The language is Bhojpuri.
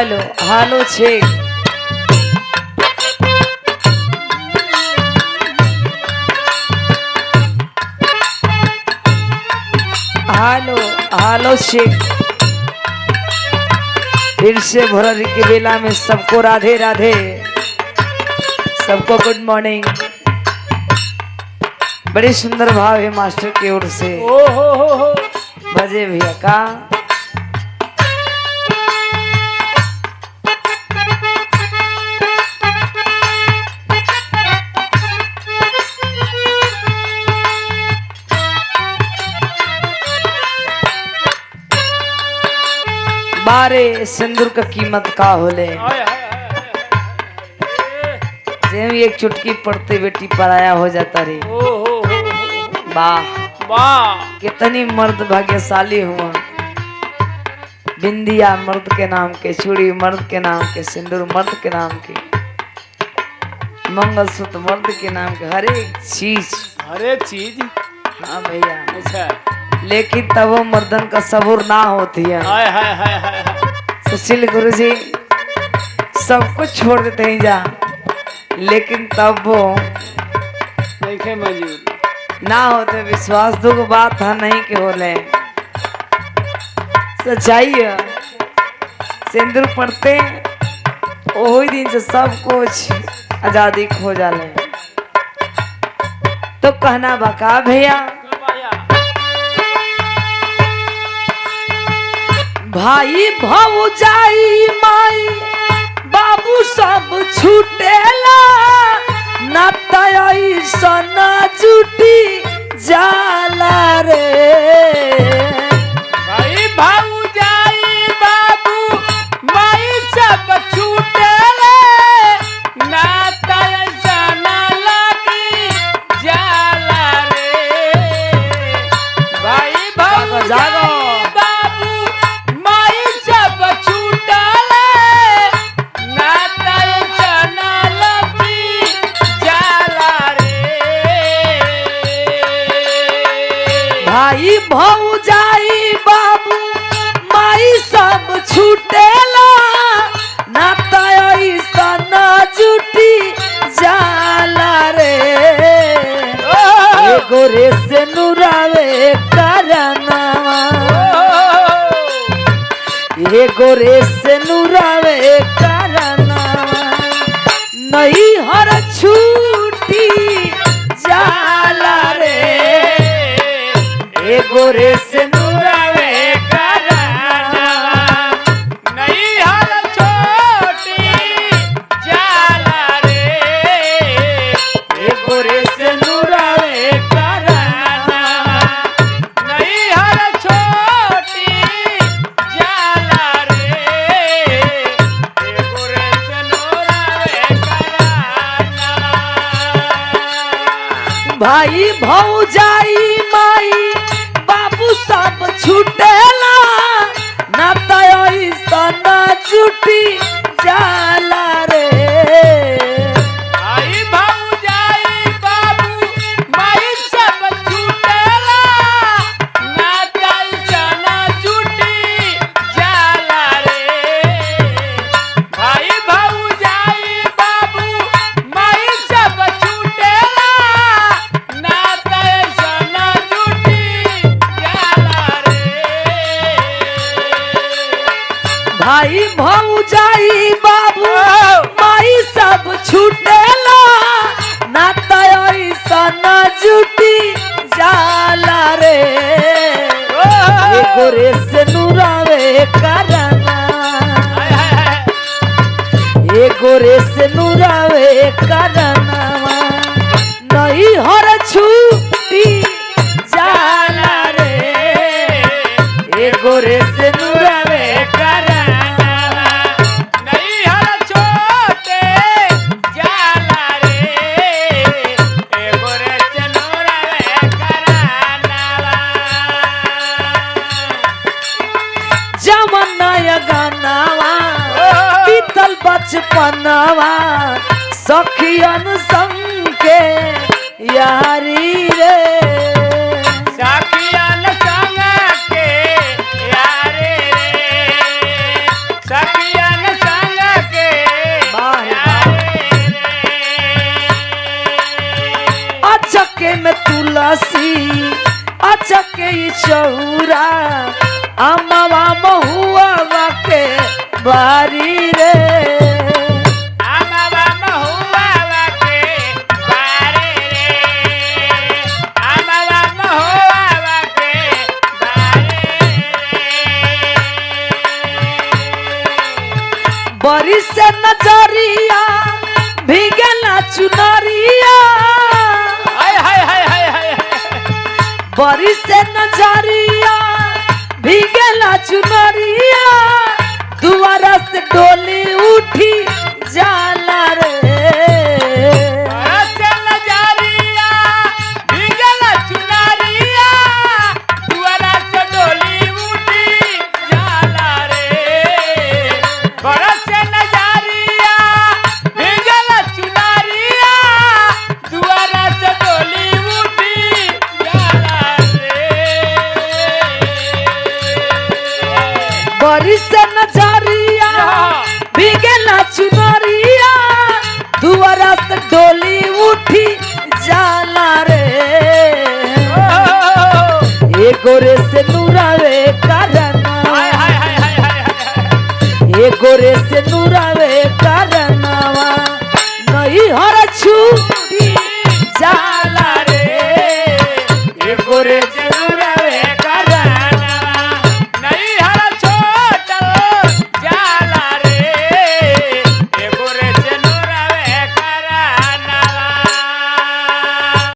हालो हालो छे हालो हालो छे। फिर से भोररी की बेला में सबको राधे राधे, सबको गुड मॉर्निंग। बड़ी सुंदर भाव है मास्टर की ओर से। ओ हो बजे भैया का बारे सिंदूर का कीमत का होले। जेम एक चुटकी पड़ते बेटी पराया हो जाता रे। वाह वाह कितनी मर्द भाग्यशाली हुआ। बिंदिया मर्द के नाम के, चूड़ी मर्द के नाम के, सिंदूर मर्द के नाम के, मंगलसूत्र मर्द के नाम के, हर एक चीज। हाँ भैया। अच्छा लेकिन तब वो मर्दन का सबूर ना होती है। सुशील गुरु जी सब कुछ छोड़ देते हैं जा, लेकिन तब वो देखे मजूर ना होते। विश्वास दुख बात था नहीं के होले, सच्चाई है। सिंदूर पड़ते वही दिन से सब कुछ आजादी खो जाले। तो कहना बका भैया भाई भौजाई माई बाबू सब छूटेला, नाता ऐसन जुटी जाला रे। भाई भौजाई बाबू माई सब छूटेले, नाता ऐसन लगी जाला रे। भाई भौजाई भाई भौजाई बाबू माई सब छूटेला, नाता ऐसन जुटी जाला रे। एगो रे से नुरावे करना, एगो रे से नुरावे करना, नहीं हर छूटी जाला रे। एगो रे से नुरावे करना, नहीं हर छोटी जाला रे। एगो रे से नुरावे करना, नहीं हर छोटी जाला रे। एगो रे से नोरावे कराना। भाई भौजाई माई बाबू सब छूटेला, नाता ऐसन जुटी जाला रे। भाई भौजाई बाबू माई सब छूटेला, नाता ऐसन जुटी जाला रे। भाई भौजाई बाबू माई सब छूटेला, नाता ऐसन जुटी जाला रे। भाई भौजाई बाबू माई सब छूटेला, नाता ऐसन जुटी जाला रे। एगो रे से नुरावे करना, एगो रे से नुरावे करना, नहीं हर छूटी जाला रे। एगो रे से नुरावे करना, नहीं हर छोटे जाला रे। एगो रे से नोरावे कराना। जमना गानावा बीतल बचपनवा, सखियन संग के यारी रे। सखियन संग के यारे रे। सखियन चके ई चौरा अमवा महुआ के बारी रे आमावा महुआ के बारे रे आमावा महुआ के बारे रे बरी से नजरिया भीगला चुनरिया हाय हाय हाय हाय हाय बरी से नजरिया भीगला चुनरिया दुआरा से डोली उठी जाला रे बरसे नजरिया भीगल चुनरिया दुआरा से डोली उठी जाला रे बरसे नजरिया भीगल चुनरिया दुआरा से डोली उठी जाला रे बरी से नजरिया भीगला चुनरिया दुआरा से डोली उठी जाला रे ए गोरे से नूरावे करना हाय हाय हाय हाय हाय हाय ए गोरे से नूरा